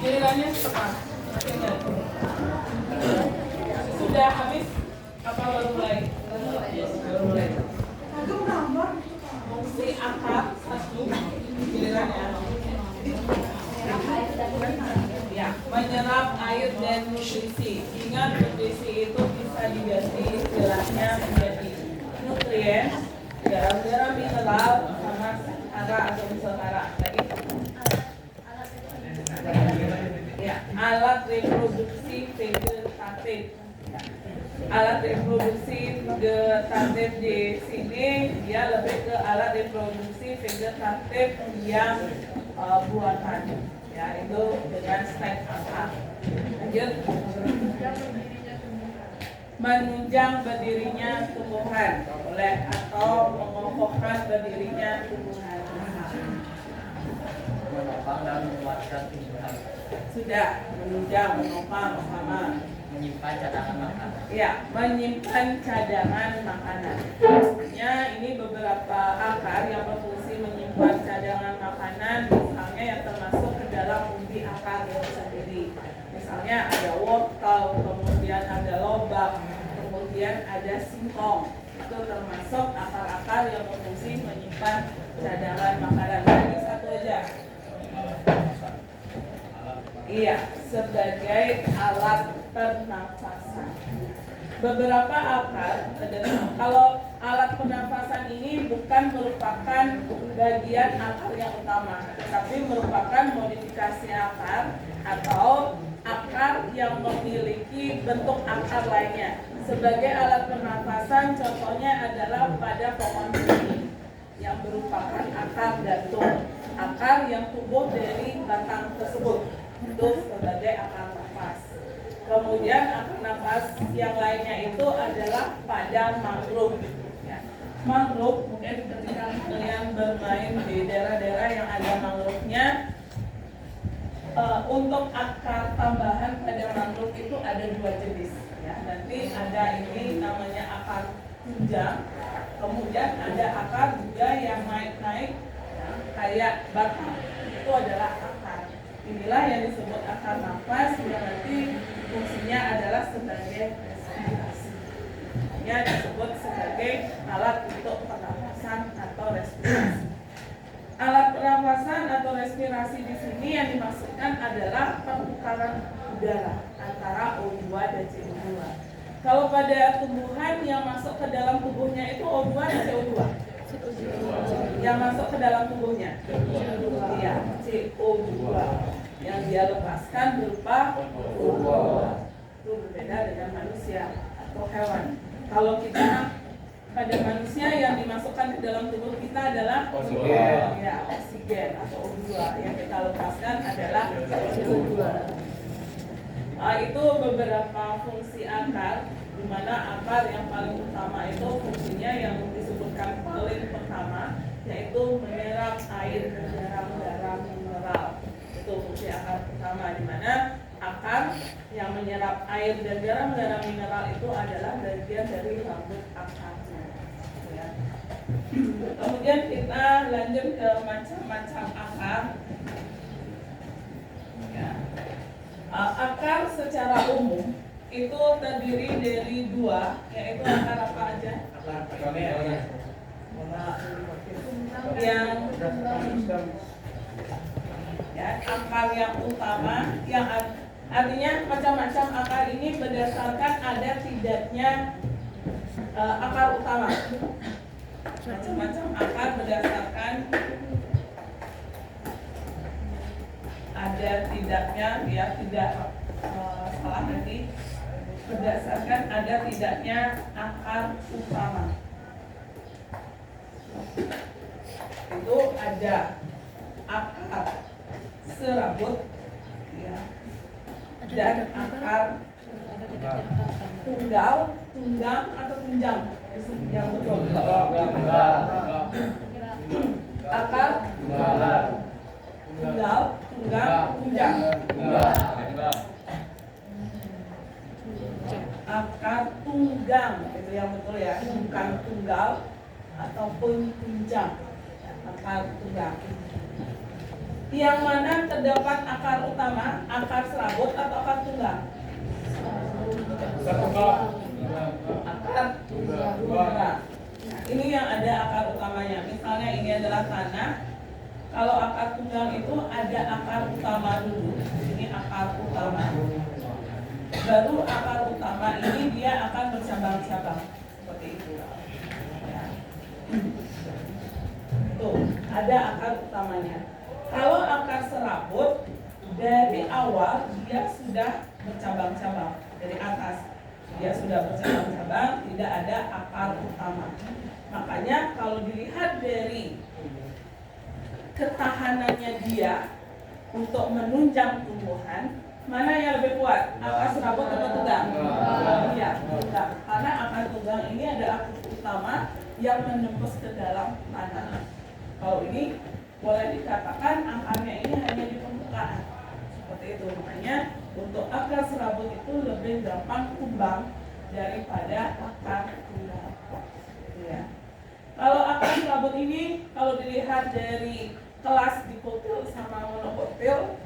Gilirannya setengah. Sudah habis apa baru mulai? Baru mulai. Fungsi akar satu gilirannya. Ya, menyerap air dan nutrisi. Ingat nutrisi itu bisa diganti istilahnya menjadi nutrien, garam-garam mineral, sama sara atau misal-sara tadi. Ya, alat reproduksi vegetatif. Alat reproduksi vegetatif di sini dia lebih ke alat reproduksi vegetatif yang buatan. Ya, itu dengan stem akar. Lanjut. Menunjang berdirinya tumbuhan, boleh, atau mengokohkan berdirinya tumbuhan. Menopang dan menguatkan tumbuhan. Sudah, menunjang, menopang, sama. Menyimpan cadangan makanan. Ya, menyimpan cadangan makanan. Artinya ini beberapa akar yang berfungsi menyimpan cadangan makanan, misalnya yang termasuk ke dalam umbi akar itu sendiri. Misalnya ada wortel, kemudian ada lobak, kemudian ada singkong. Itu termasuk akar-akar yang berfungsi menyimpan cadangan makanan. Lagi satu aja. Iya, sebagai alat pernafasan. Beberapa akar, kalau alat pernafasan ini bukan merupakan bagian akar yang utama, tetapi merupakan modifikasi akar atau akar yang memiliki bentuk akar lainnya. Sebagai alat pernafasan, contohnya adalah pada pohon benih yang merupakan akar gantung, akar yang tumbuh dari batang tersebut. Itu sebagai akar nafas. Kemudian akar nafas yang lainnya itu adalah pada mangrove. Ya. Mangrove mungkin ketika kalian bermain di daerah-daerah yang ada mangrove-nya, untuk akar tambahan pada mangrove itu ada dua jenis. Ya. Nanti ada ini namanya akar tunjang. Kemudian ada akar juga yang naik-naik, ya, kayak batang. Itu adalah akar. Inilah yang disebut akar nafas, yang nanti fungsinya adalah sebagai respirasi. Ya, disebut sebagai alat untuk pernafasan atau respirasi. Alat pernafasan atau respirasi di sini yang dimaksudkan adalah pertukaran udara antara O2 dan CO2. Kalau pada tumbuhan yang masuk ke dalam tubuhnya itu O2 dan CO2. Yang masuk ke dalam tubuhnya, iya, CO2. Yang dia lepaskan berupa O2. Itu berbeda dengan manusia atau hewan. Kalau kita pada manusia yang dimasukkan ke dalam tubuh kita adalah oksigen, ya, oksigen atau O2. Yang kita lepaskan adalah CO2. Itu beberapa fungsi akar, di mana akar yang paling utama itu fungsinya yang disebutkan paling pertama, yaitu menyerap air, garam-garam mineral. Itu fungsi akar pertama, di mana akar yang menyerap air dan garam-garam mineral itu adalah bagian dari rambut akarnya. Ya. Kemudian kita lanjut ke macam-macam akar. Ya. Akar secara umum itu terdiri dari dua, yaitu akar apa aja? Yang ya, akar yang utama, yang artinya macam-macam akar ini berdasarkan ada tidaknya akar utama. Macam-macam akar berdasarkan ada tidaknya, ya, tidak salah tadi, berdasarkan ada tidaknya akar utama. Itu ada akar serabut, ya, dan akar tunggal, tunggang atau tunjang, yang betul. Akar tunggal, tunggang, tunjang. Akar tunggang itu yang betul, ya, bukan tunggal ataupun tunjang. Akar tunggang. Yang mana terdapat akar utama, akar serabut atau akar tunggal? Akar tunggal. Nah, ini yang ada akar utamanya. Misalnya ini adalah tanah. Kalau akar tunggal itu ada akar utama dulu. Ini akar utama. Baru akar utama ini dia akan bercabang-cabang seperti itu. Ya. Tuh, ada akar utamanya. Kalau akar serabut dari awal dia sudah bercabang-cabang dari atas. Dia sudah bercabang-cabang, tidak ada akar utama. Makanya kalau dilihat dari ketahanannya dia untuk menunjang tumbuhan, mana yang lebih kuat? Akar serabut atau tunggang? Iya, tunggang. Karena akar tunggang ini adalah akar utama yang menembus ke dalam tanah. Kalau ini boleh dikatakan akarnya ini hanya di permukaan. Seperti itu. Makanya untuk akar serabut itu lebih gampang tumbang daripada akar tunggang. Ya. Kalau akar serabut ini kalau dilihat dari kelas dikotil sama monokotil,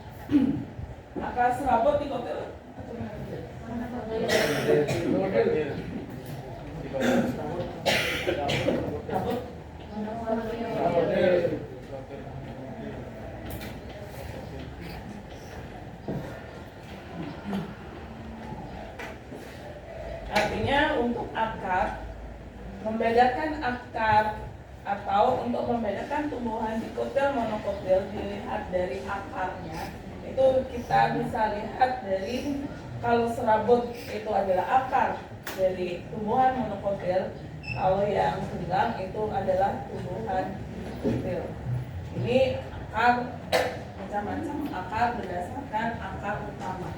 akar serabut dikotil atau monokotil? Serabut. Artinya untuk akar, membedakan akar atau untuk membedakan tumbuhan dikotil monokotil dilihat dari akarnya, itu kita bisa lihat dari kalau serabut itu adalah akar dari tumbuhan monokotil, kalau yang tunggang itu adalah tumbuhan dikotil. Ini akar macam-macam akar berdasarkan akar utama.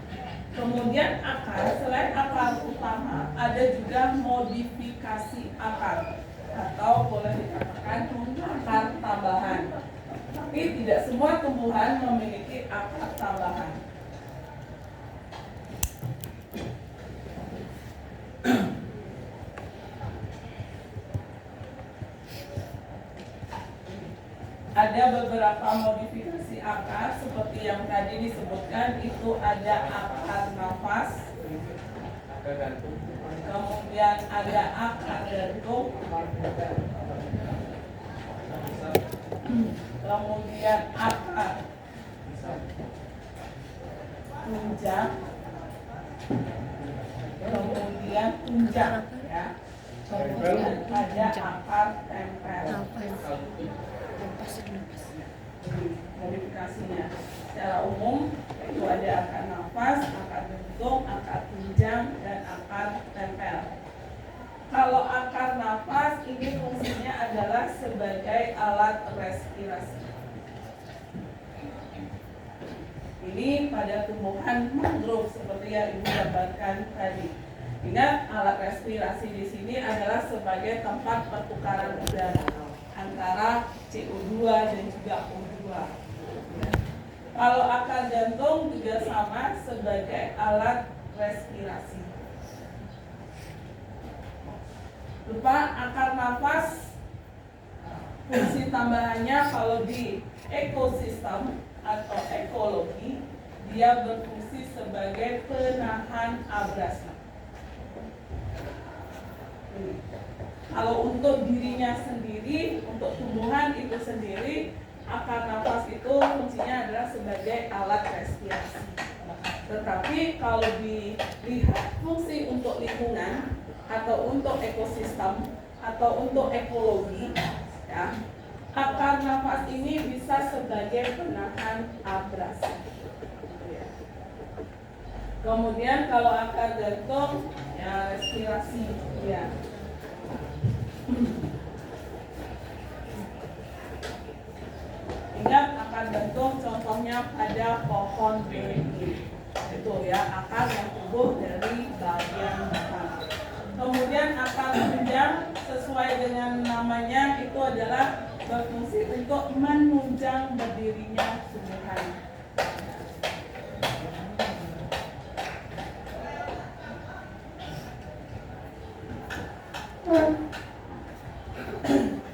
Kemudian akar, selain akar utama, ada juga modifikasi akar atau boleh dikatakan akar tambahan. Tapi tidak semua tumbuhan memiliki akar tambahan. Ada beberapa modifikasi akar seperti yang tadi disebutkan, itu ada akar nafas, kemudian ada akar gantung, kemudian akar tunjang, kemudian tunjang, ya. Kemudian ada akar tempel. Modifikasinya secara umum itu ada akar nafas, akar gantung, akar tunjang, dan akar tempel. Kalau akar nafas ini fungsinya adalah sebagai alat respirasi. Ini pada tumbuhan mangrove seperti yang Ibu gambarkan tadi. Ingat, alat respirasi di sini adalah sebagai tempat pertukaran udara antara CO2 dan juga O2. Kalau akar jantung juga sama sebagai alat respirasi. Lupa akar nafas, fungsi tambahannya kalau di ekosistem atau ekologi, dia berfungsi sebagai penahan abrasi. Kalau untuk dirinya sendiri, untuk tumbuhan itu sendiri, akar nafas itu fungsinya adalah sebagai alat respirasi. Tetapi kalau dilihat fungsi untuk lingkungan atau untuk ekosistem atau untuk ekologi, ya, akar nafas ini bisa sebagai penahan abrasi. Kemudian kalau akar gantung, ya respirasi, ya. Ingat akar gantung contohnya pada pohon beringin. Itu ya, akar yang tumbuh dari bagian belakang. Kemudian akar tunjang sesuai dengan namanya itu adalah berfungsi untuk menunjang berdirinya tumbuhan.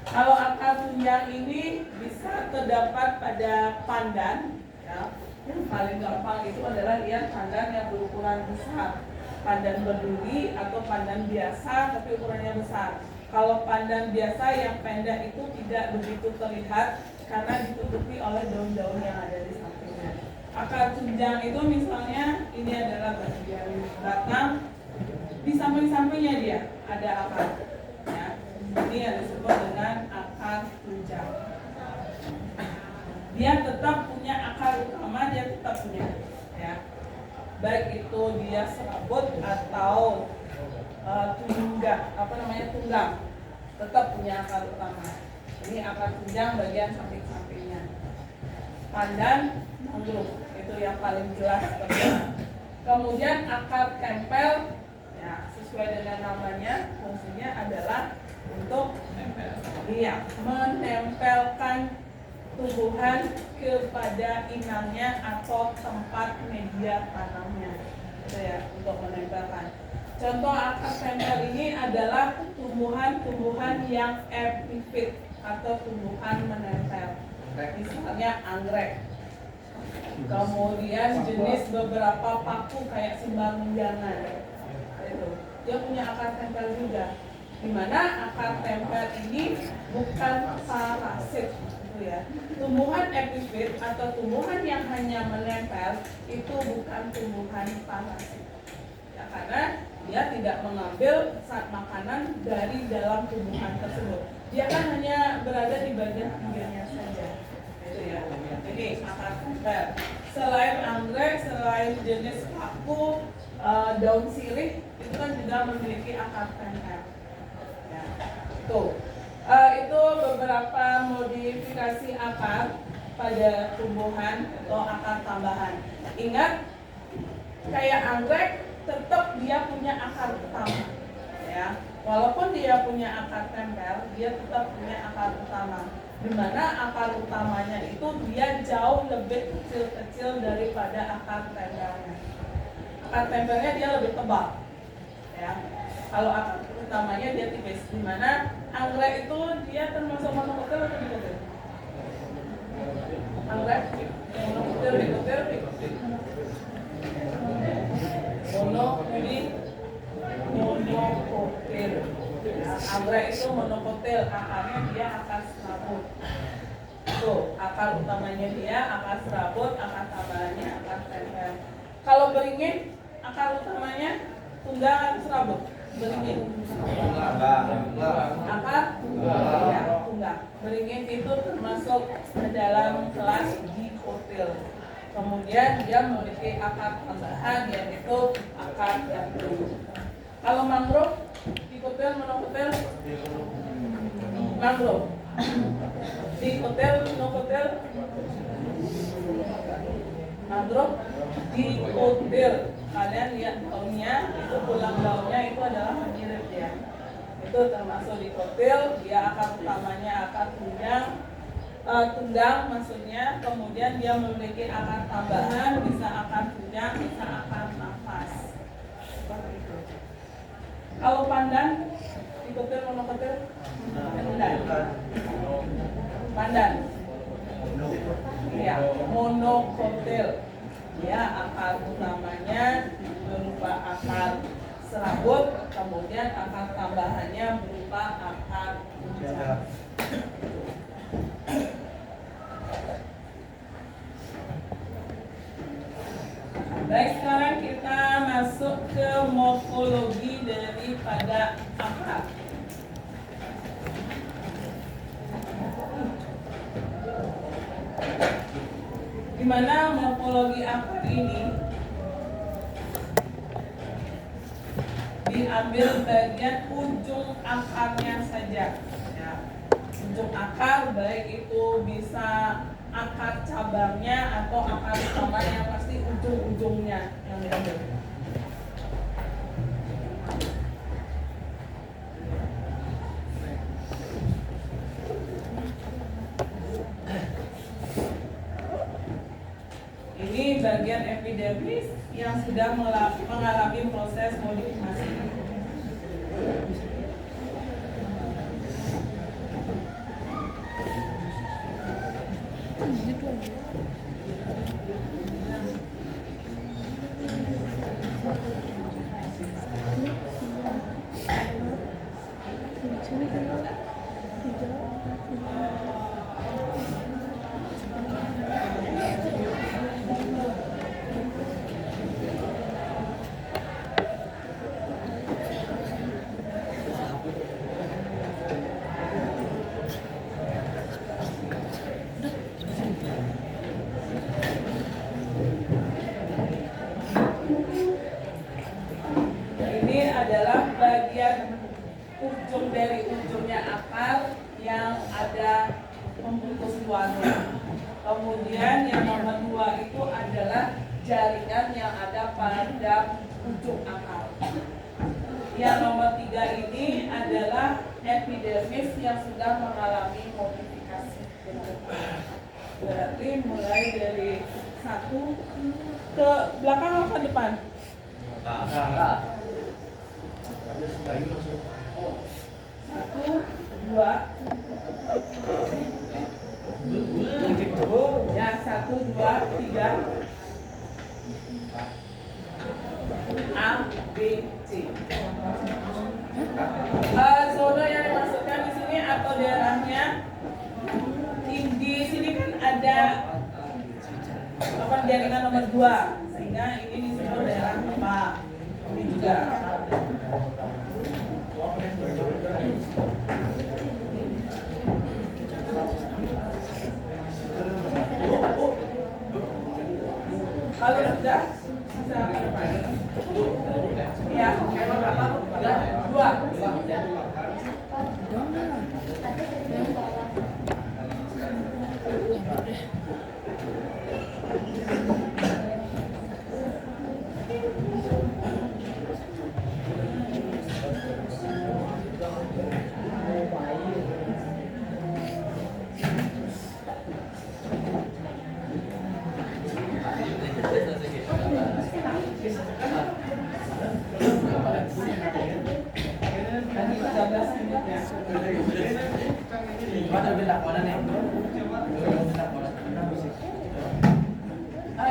Kalau akar tunjang ini bisa terdapat pada pada pandan, ya, yang paling gampang itu adalah lihat pandan yang berukuran besar, pandan berduri atau pandan biasa tapi ukurannya besar. Kalau pandan biasa yang pendek itu tidak begitu terlihat karena ditutupi oleh daun-daun yang ada di sampingnya. Akar tunjang itu misalnya ini adalah bagian batang, di samping-sampingnya dia ada akar. Ya. Ini yang disebut dengan akar tunjang. Dia tetap punya akar utama, dia tetap punya, ya. Baik itu dia serabut atau tunggang, tetap punya akar utama. Ini akar tunjang bagian samping-sampingnya. Pandan, mangrove, itu yang paling jelas pertama. Kemudian akar tempel, ya, sesuai dengan namanya, fungsinya adalah untuk menempelkan tumbuhan kepada inangnya atau tempat media tanamnya, gitu ya, untuk menempelkan. Contoh akar tempel ini adalah tumbuhan-tumbuhan yang epifit atau tumbuhan menempel, misalnya anggrek. Kemudian jenis beberapa paku kayak sembangunjangan, itu dia punya akar tempel juga, di mana akar tempel ini bukan parasit, gitu ya. Tumbuhan epifit atau tumbuhan yang hanya menempel itu bukan tumbuhan parasit, ya, karena dia tidak mengambil zat makanan dari dalam tumbuhan tersebut. Dia kan hanya berada di bagian pinggirnya saja, itu ya. Ini akar tempel. Selain anggrek, selain jenis paku, daun sirih itu kan juga memiliki akar tempel. Ya, itu beberapa modifikasi akar pada tumbuhan atau akar tambahan. Ingat, kayak anggrek tetap dia punya akar utama, ya. Walaupun dia punya akar tempel, dia tetap punya akar utama, di mana akar utamanya itu dia jauh lebih kecil-kecil daripada akar tempelnya. Akar tempelnya dia lebih tebal, ya. Kalau akar utamanya dia tipis, di mana anggrek itu dia termasuk monokotil atau dikotil? Anggrek monokotil, dikotil, monokotil. Anggrek itu monokotil, akarnya dia akar serabut. Tuh, akar utamanya dia akar serabut, akar tambahannya akar tempel. Kalau beringin, akar utamanya tunggang atau serabut? Beringin. Akar ya, tunggang. Beringin itu termasuk dalam kelas dikotil. Kemudian dia memiliki akar tambahan yaitu akar gantung. Kalau mangrove, dikotil, monokotil? Mangrove. Dikotil, monokotil? Mangrove, dikotil. Kalian lihat daunnya, itu tulang daunnya itu adalah mirip ya. Itu termasuk dikotil, dia akar utamanya akar tunggang maksudnya, kemudian dia memiliki akar tambahan, bisa akar tunjang, bisa akar nafas. Seperti itu. Kalau pandan, dikotil, monokotil? Pandan. Ya, monokotil. Ya, akar utamanya berupa akar serabut, kemudian akar tambahannya berupa akar tunjang. Baik, sekarang kita masuk ke morfologi daripada akar. Di mana morfologi akar ini diambil bagian ujung akarnya saja. Ya. Ujung akar, baik itu bisa akar cabangnya atau akar utamanya, pasti ujung-ujungnya yang diambil. Ini bagian epidermis yang sudah mengalami proses modifikasi. ujung dari ujungnya akar yang ada pemutus luarnya. Kemudian yang nomor 2 itu adalah jaringan yang ada pada ujung akar. Yang nomor 3 ini adalah epidermis yang sudah mengalami modifikasi. Berarti mulai dari 1 ke belakang atau ke depan? Satu, dua, ya 1, 2, 3, A, B, C. Zona yang dimaksudkan di sini atau daerahnya di sini kan ada jaringan nomor 2, sehingga ini disebut daerah 4. Ini juga. Kalau sudah bisa ya, emang berapa? 2.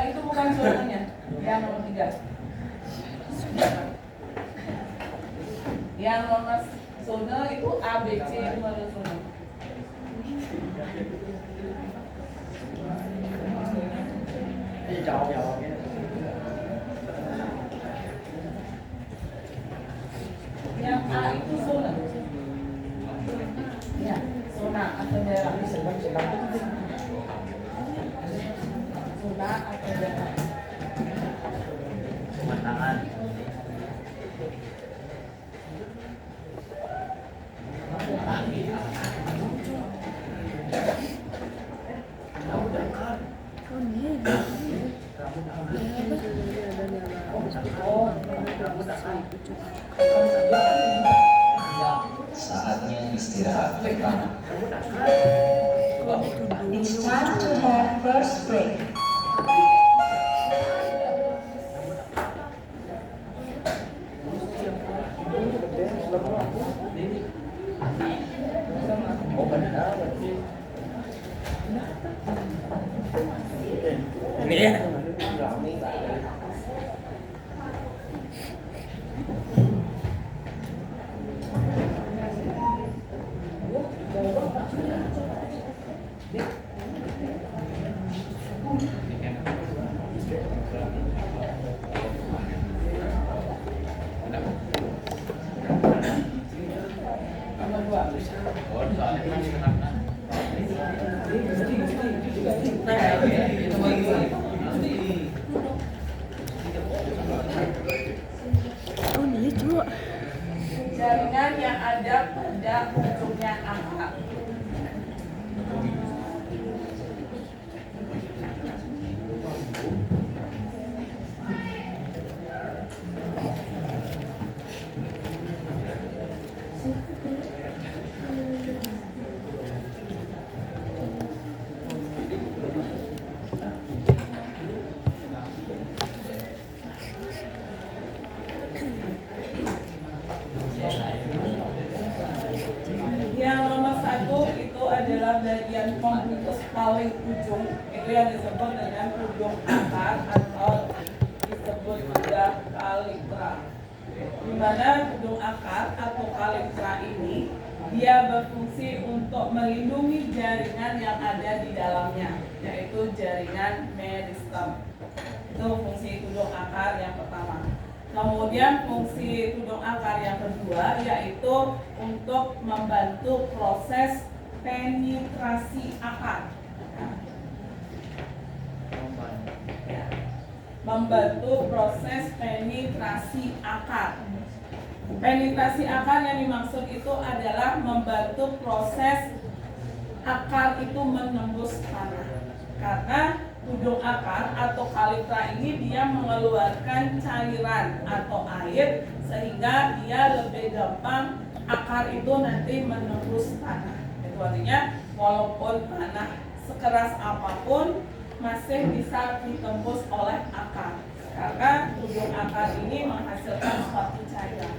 Itu bukan zonanya, yang nomor 3. Yang nomor zona itu A, B, C itu baru zona. Yang A itu zona. Ya, zona atau daerah. Zona atau daerah. Pemandangan. Saatnya istirahat pertama. It's time to have first break. Jaringan yang ada pada ujungnya akar. Yang nomor 1 itu adalah bagian pembutus paling ujung, itu yang disebut dengan ujung akar atau disebut juga kalitra. Di mana ujung akar atau kalitra ini dia berfungsi untuk melindungi jaringan yang ada di dalamnya, yaitu jaringan meristem. Itu fungsi ujung akar yang pertama. Kemudian fungsi tudung akar yang kedua yaitu untuk membantu proses penetrasi akar. Ya. Membantu proses penetrasi akar. Penetrasi akar yang dimaksud itu adalah membantu proses akar itu menembus tanah. Karena ujung akar atau kaliptra ini dia mengeluarkan cairan atau air sehingga dia lebih gampang akar itu nanti menembus tanah. Itu artinya walaupun tanah sekeras apapun masih bisa ditembus oleh akar. Karena ujung akar ini menghasilkan suatu cairan.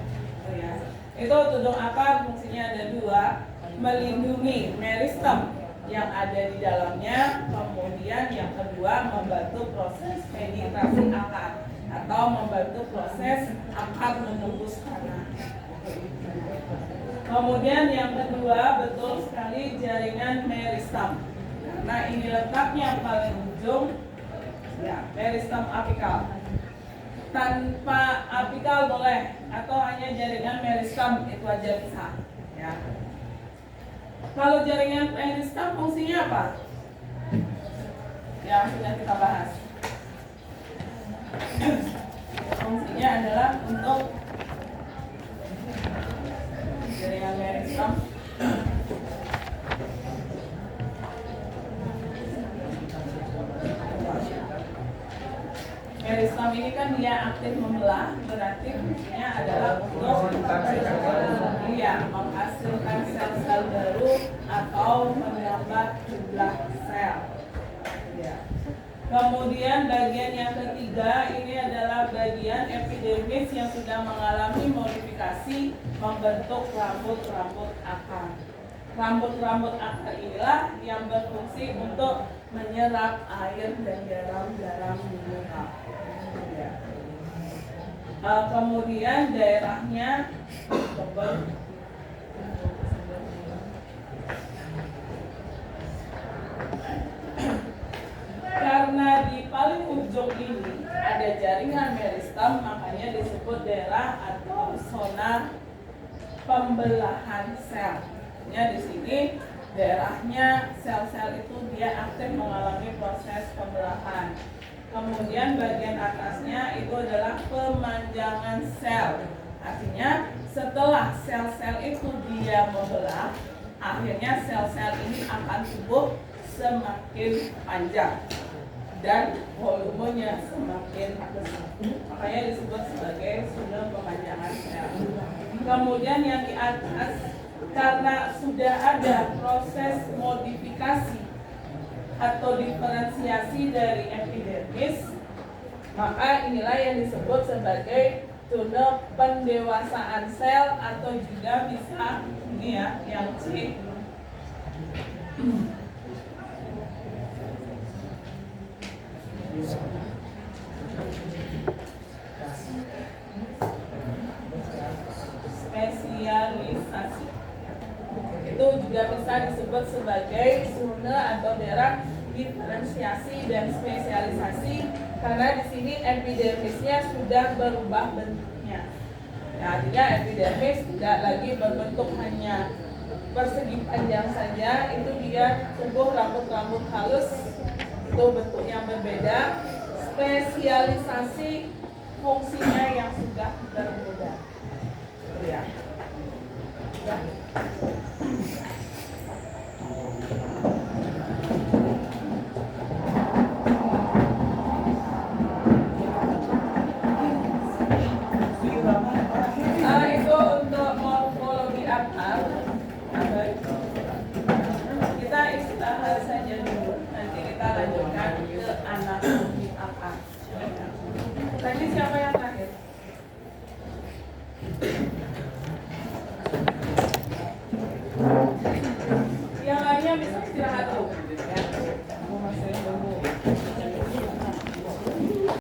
Ya. Itu tudung akar fungsinya ada dua, melindungi meristem yang ada di dalamnya, kemudian yang kedua membantu proses penetrasi akar atau membantu proses akar menembus tanah. Kemudian yang kedua betul sekali jaringan meristem, karena ini letaknya paling ujung, ya meristem apikal. Tanpa apikal boleh atau hanya jaringan meristem itu aja bisa ya. Kalau jaringan meristem fungsinya apa? Ya sudah kita bahas. Fungsinya adalah untuk jaringan meristem meristem ini kan dia aktif membelah, berarti fungsinya adalah untuk menghasilkan sel-sel baru atau menambah jumlah sel. Ya. Kemudian bagian yang ketiga ini adalah bagian epidermis yang sudah mengalami modifikasi membentuk rambut-rambut akar. Rambut-rambut akar inilah yang berfungsi untuk menyerap air dan garam-garam mineral. Ya. Kemudian daerahnya karena di paling ujung ini ada jaringan meristem, makanya disebut daerah atau zona pembelahan sel. Ya, di sini daerahnya sel-sel itu dia aktif mengalami proses pembelahan. Kemudian bagian atasnya itu adalah pemanjangan sel. Artinya setelah sel-sel itu dia membelah, akhirnya sel-sel ini akan tumbuh semakin panjang dan volumenya semakin besar. Makanya disebut sebagai zona pemanjangan sel. Kemudian yang di atas, karena sudah ada proses modifikasi atau diferensiasi dari epidermis, maka inilah yang disebut sebagai zona pendewasaan sel atau juga bisa ini ya yang C. Spesialisasi itu juga bisa disebut sebagai zona atau daerah diferensiasi dan spesialisasi karena di sini epidermisnya sudah berubah bentuknya. Nah, artinya epidermis tidak lagi berbentuk hanya persegi panjang saja, itu dia tumbuh rambut-rambut halus, itu bentuk yang berbeda. Spesialisasi fungsinya yang sudah berbeda. Ya.